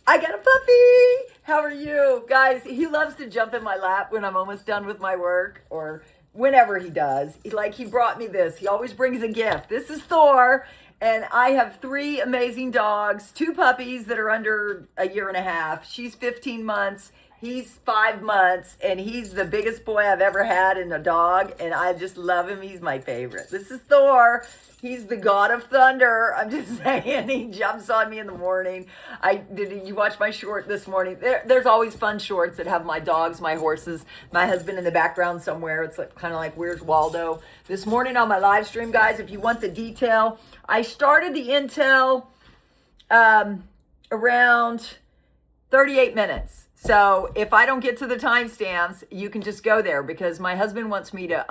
I got a puppy. How are you? Guys, he loves to jump in my lap when I'm almost done with my work or whenever he does. He brought me this. He always brings a gift. This is Thor. And I have 3 amazing dogs, 2 puppies that are under a year and a half. She's 15 months. He's 5 months, and he's the biggest boy I've ever had in a dog, and I just love him. He's my favorite. This is Thor. He's the god of thunder. I'm just saying, he jumps on me in the morning. Did you watch my short this morning? There's always fun shorts that have my dogs, my horses, my husband in the background somewhere. It's kind of like Where's Waldo? This morning on my live stream, guys, if you want the detail, I started the intel around 38 minutes. So if I don't get to the timestamps, you can just go there because my husband wants me to,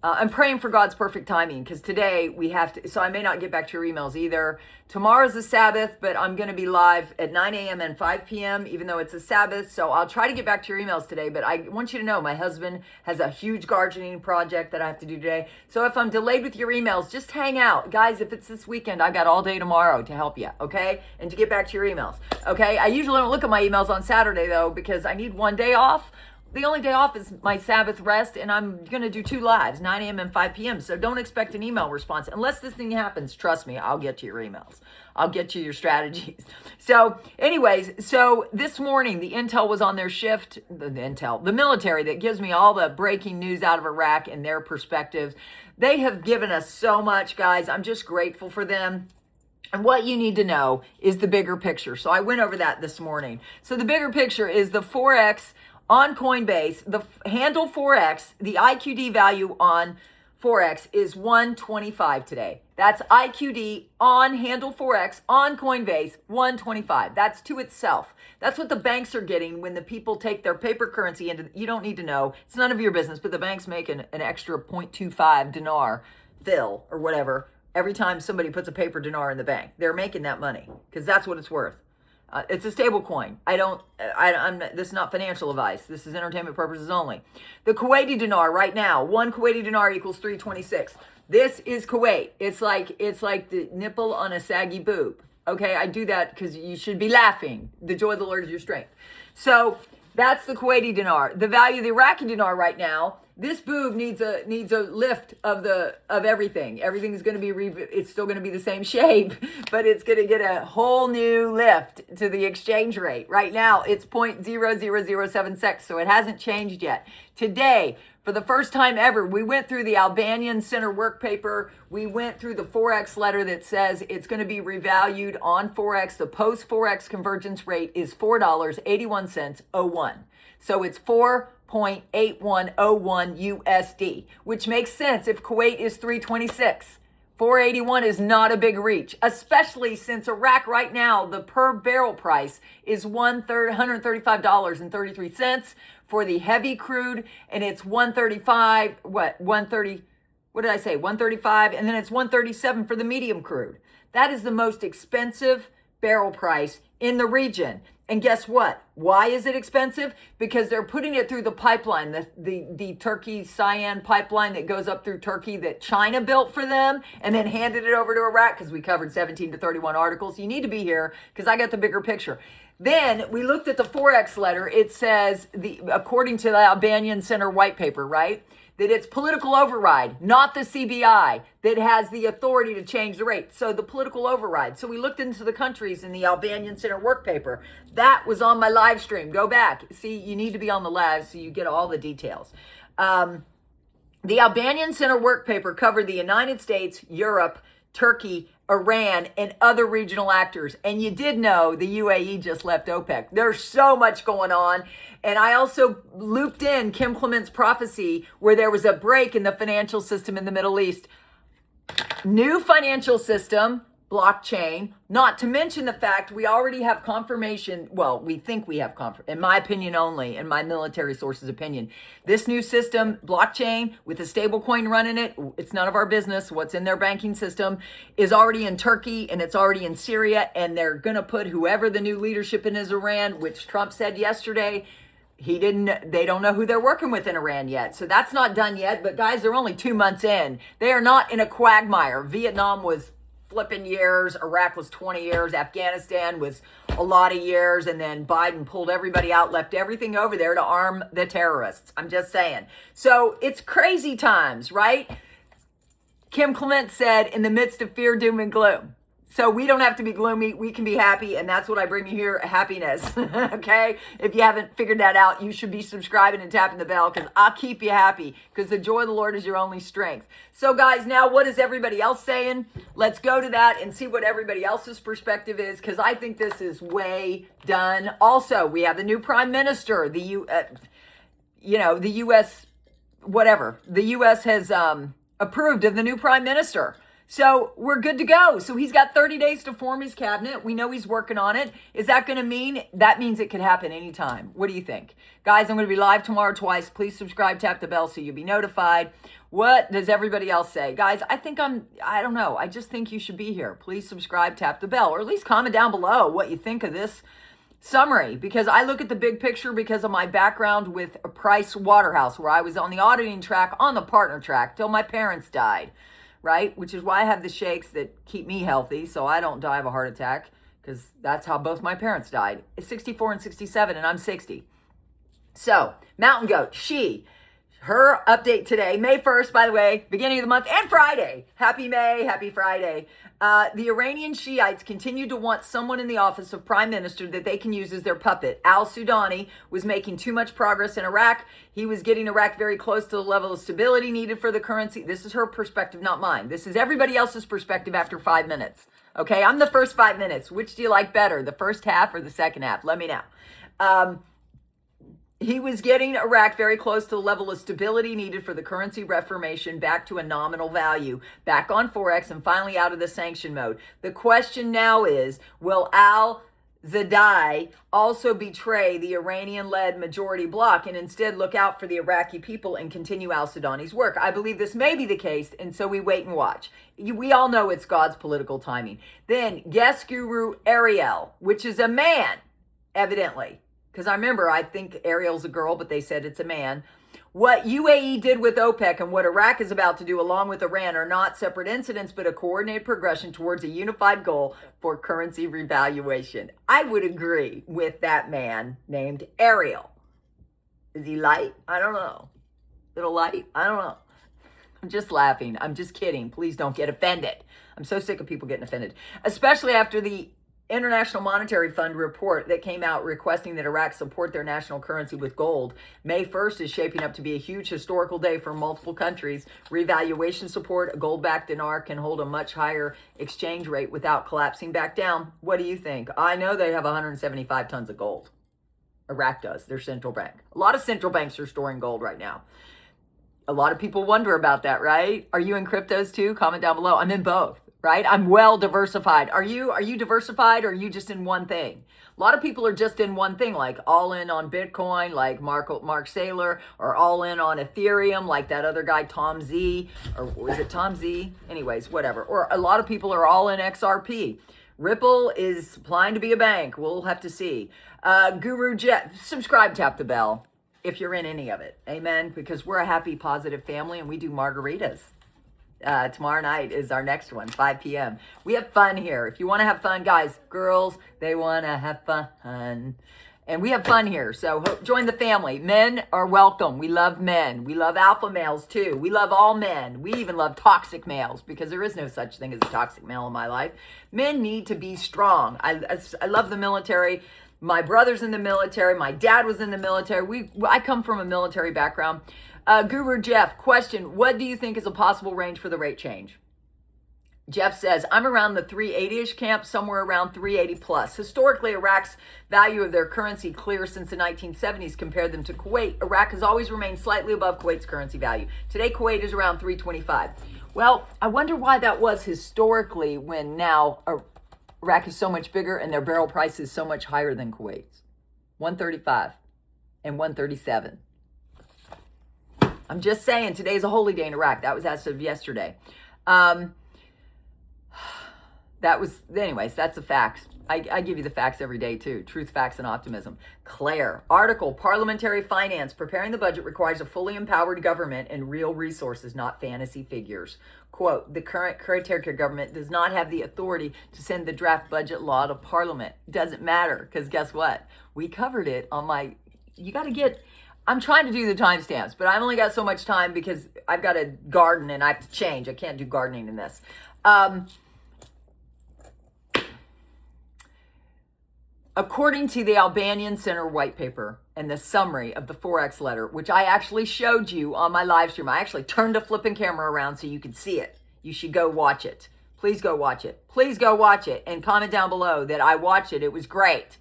I'm praying for God's perfect timing because today we have to, so I may not get back to your emails either. Tomorrow's the Sabbath, but I'm going to be live at 9 a.m. and 5 p.m., even though it's a Sabbath. So I'll try to get back to your emails today, but I want you to know my husband has a huge gardening project that I have to do today. So if I'm delayed with your emails, just hang out. Guys, if it's this weekend, I got all day tomorrow to help you, okay? And to get back to your emails, okay? I usually don't look at my emails on Saturday, though, because I need one day off. The only day off is my Sabbath rest, and I'm going to do 2 lives, 9 a.m. and 5 p.m. So don't expect an email response. Unless this thing happens, trust me, I'll get to your emails. I'll get you your strategies. So anyways, so this morning, the intel was on their shift, the military that gives me all the breaking news out of Iraq and their perspectives. They have given us so much, guys. I'm just grateful for them. And what you need to know is the bigger picture. So I went over that this morning. So the bigger picture is the Forex on Coinbase, the handle Forex, the IQD value on Forex is 125 today. That's IQD on handle Forex on Coinbase, 125. That's to itself. That's what the banks are getting when the people take their paper currency into, you don't need to know. It's none of your business, but the banks make an extra 0.25 dinar fill or whatever every time somebody puts a paper dinar in the bank. They're making that money because that's what it's worth. It's a stable coin. This is not financial advice. This is entertainment purposes only. The Kuwaiti Dinar right now, 1 Kuwaiti Dinar equals 326. This is Kuwait. It's like the nipple on a saggy boob. Okay, I do that because you should be laughing. The joy of the Lord is your strength. So that's the Kuwaiti Dinar. The value of the Iraqi Dinar right now, this boob needs a lift of everything. Everything is going to be it's still going to be the same shape, but it's going to get a whole new lift to the exchange rate. Right now, it's 0.0007 so it hasn't changed yet. Today, for the first time ever, we went through the Albanian Center work paper. We went through the Forex letter that says it's going to be revalued on Forex. The post-Forex convergence rate is $4.81.01. So it's 4.8101 USD, which makes sense if Kuwait is 326. 481 is not a big reach, especially since Iraq right now, the per barrel price is $135.33 for the heavy crude, and it's 135, 130, what did I say? 135, and then it's 137 for the medium crude. That is the most expensive barrel price in the region. And guess what? Why is it expensive? Because they're putting it through the pipeline, the Turkey Cyan pipeline that goes up through Turkey that China built for them and then handed it over to Iraq because we covered 17 to 31 articles. You need to be here because I got the bigger picture. Then we looked at the Forex letter. It says, according to the Albanian Center white paper, right, that it's political override, not the CBI, that has the authority to change the rate. So the political override. So we looked into the countries in the Albanian Center work paper. That was on my live stream. Go back. See, you need to be on the live so you get all the details. The Albanian Center work paper covered the United States, Europe, Turkey, Iran, and other regional actors. And you did know the UAE just left OPEC. There's so much going on. And I also looped in Kim Clement's prophecy where there was a break in the financial system in the Middle East. New financial system, blockchain, not to mention the fact we already have confirmation. Well, we think we have confirmation, in my opinion only, in my military sources' opinion. This new system, blockchain, with a stable coin running it, it's none of our business. What's in their banking system is already in Turkey and it's already in Syria. And they're going to put whoever the new leadership in is Iran, which Trump said yesterday, they don't know who they're working with in Iran yet. So that's not done yet. But guys, they're only 2 months in. They are not in a quagmire. Vietnam was flipping years. Iraq was 20 years. Afghanistan was a lot of years. And then Biden pulled everybody out, left everything over there to arm the terrorists. I'm just saying. So it's crazy times, right? Kim Clement said, in the midst of fear, doom, and gloom. So we don't have to be gloomy. We can be happy. And that's what I bring you here, happiness. Okay? If you haven't figured that out, you should be subscribing and tapping the bell, because I'll keep you happy, because the joy of the Lord is your only strength. So guys, now what is everybody else saying? Let's go to that and see what everybody else's perspective is, because I think this is way done. Also, we have the new prime minister, the U.S., whatever. The U.S. has approved of the new prime minister. So we're good to go. So he's got 30 days to form his cabinet. We know he's working on it. Is that going to mean? That means it could happen anytime. What do you think? Guys, I'm going to be live tomorrow twice. Please subscribe, tap the bell so you'll be notified. What does everybody else say? Guys, I don't know. I just think you should be here. Please subscribe, tap the bell, or at least comment down below what you think of this summary, because I look at the big picture because of my background with Price Waterhouse, where I was on the auditing track, on the partner track, till my parents died. Right? Which is why I have the shakes that keep me healthy, so I don't die of a heart attack, because that's how both my parents died. It's 64 and 67, and I'm 60. So, Mountain Goat, her update today, May 1st, by the way, beginning of the month, and Friday. Happy May, happy Friday. The Iranian Shiites continue to want someone in the office of prime minister that they can use as their puppet. Al-Sudani was making too much progress in Iraq. He was getting Iraq very close to the level of stability needed for the currency. This is her perspective, not mine. This is everybody else's perspective after 5 minutes. Okay, I'm the first 5 minutes. Which do you like better, the first half or the second half? Let me know. He was getting Iraq very close to the level of stability needed for the currency reformation, back to a nominal value, back on Forex, and finally out of the sanction mode. The question now is, will al-Zaidi also betray the Iranian-led majority bloc and instead look out for the Iraqi people and continue al-Sudani's work? I believe this may be the case, and so we wait and watch. We all know it's God's political timing. Then, guest guru Ariel, which is a man, evidently. Because I remember, I think Ariel's a girl, but they said it's a man. What UAE did with OPEC and what Iraq is about to do along with Iran are not separate incidents, but a coordinated progression towards a unified goal for currency revaluation. I would agree with that man named Ariel. Is he light? I don't know. Little light? I don't know. I'm just laughing. I'm just kidding. Please don't get offended. I'm so sick of people getting offended, especially after the International Monetary Fund report that came out requesting that Iraq support their national currency with gold. May 1st is shaping up to be a huge historical day for multiple countries. Revaluation support, a gold-backed dinar can hold a much higher exchange rate without collapsing back down. What do you think? I know they have 175 tons of gold. Iraq does, their central bank. A lot of central banks are storing gold right now. A lot of people wonder about that, right? Are you in cryptos too? Comment down below. I'm in both. Right? I'm well diversified. Are you diversified, or are you just in one thing? A lot of people are just in one thing, like all in on Bitcoin, like Mark Saylor, or all in on Ethereum, like that other guy, Tom Z, or was it Tom Z? Anyways, whatever. Or a lot of people are all in XRP. Ripple is applying to be a bank. We'll have to see. Guru Jet, subscribe, tap the bell if you're in any of it. Amen. Because we're a happy, positive family, and we do margaritas. Tomorrow night is our next one, 5 p.m. We have fun here. If you want to have fun, guys, girls, they want to have fun. And we have fun here. So join the family. Men are welcome. We love men. We love alpha males too. We love all men. We even love toxic males, because there is no such thing as a toxic male in my life. Men need to be strong. I love the military. My brother's in the military. My dad was in the military. I come from a military background. Guru Jeff, question, what do you think is a possible range for the rate change? Jeff says, I'm around the 380-ish camp, somewhere around 380 plus. Historically, Iraq's value of their currency clear since the 1970s compared them to Kuwait. Iraq has always remained slightly above Kuwait's currency value. Today, Kuwait is around 325. Well, I wonder why that was historically, when now Iraq is so much bigger and their barrel price is so much higher than Kuwait's. 135 and 137. I'm just saying, today's a holy day in Iraq. That was as of yesterday. Anyways, that's the facts. I give you the facts every day too. Truth, facts, and optimism. Claire, article, parliamentary finance. Preparing the budget requires a fully empowered government and real resources, not fantasy figures. Quote, the current caretaker government does not have the authority to send the draft budget law to parliament. Doesn't matter, because guess what? We covered it on I'm trying to do the timestamps, but I've only got so much time because I've got to garden and I have to change. I can't do gardening in this. According to the Albanian Center white paper and the summary of the Forex letter, which I actually showed you on my live stream, I actually turned the flipping camera around so you could see it. You should go watch it. Please go watch it. Please go watch it and comment down below that I watched it. It was great.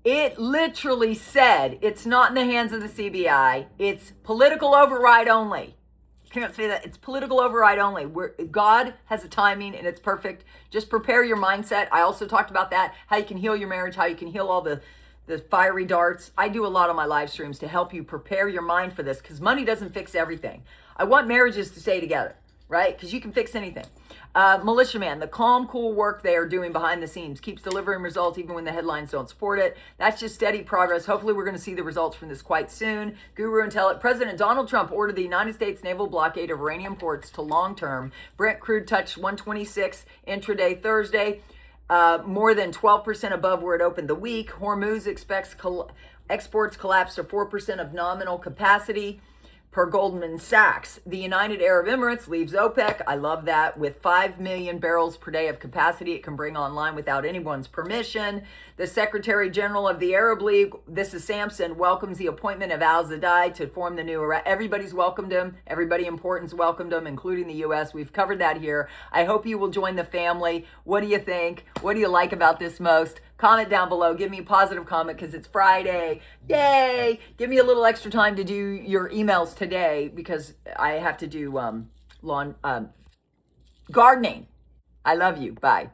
It literally said it's not in the hands of the CBI. It's political override only. Can't say that. It's political override only. God has a timing and it's perfect. Just prepare your mindset. I also talked about that, how you can heal your marriage, how you can heal all the fiery darts. I do a lot on my live streams to help you prepare your mind for this because money doesn't fix everything. I want marriages to stay together, right? Because you can fix anything. Militiaman, the calm, cool work they are doing behind the scenes keeps delivering results even when the headlines don't support it. That's just steady progress. Hopefully we're going to see the results from this quite soon. Guru and Tell It. President Donald Trump ordered the United States naval blockade of Iranian ports to long term. Brent crude touched 126 intraday Thursday, more than 12% above where it opened the week. Hormuz expects exports collapse to 4% of nominal capacity. Per Goldman Sachs, the United Arab Emirates leaves OPEC. I love that. With 5 million barrels per day of capacity it can bring online without anyone's permission. The Secretary General of the Arab League, this is Samson, welcomes the appointment of al-Zaidi to form the new Iraq. Everybody's welcomed him. Everybody important's welcomed him, including the U.S. We've covered that here. I hope you will join the family. What do you think? What do you like about this most? Comment down below. Give me a positive comment because it's Friday. Yay! Give me a little extra time to do your emails today because I have to do gardening. I love you. Bye.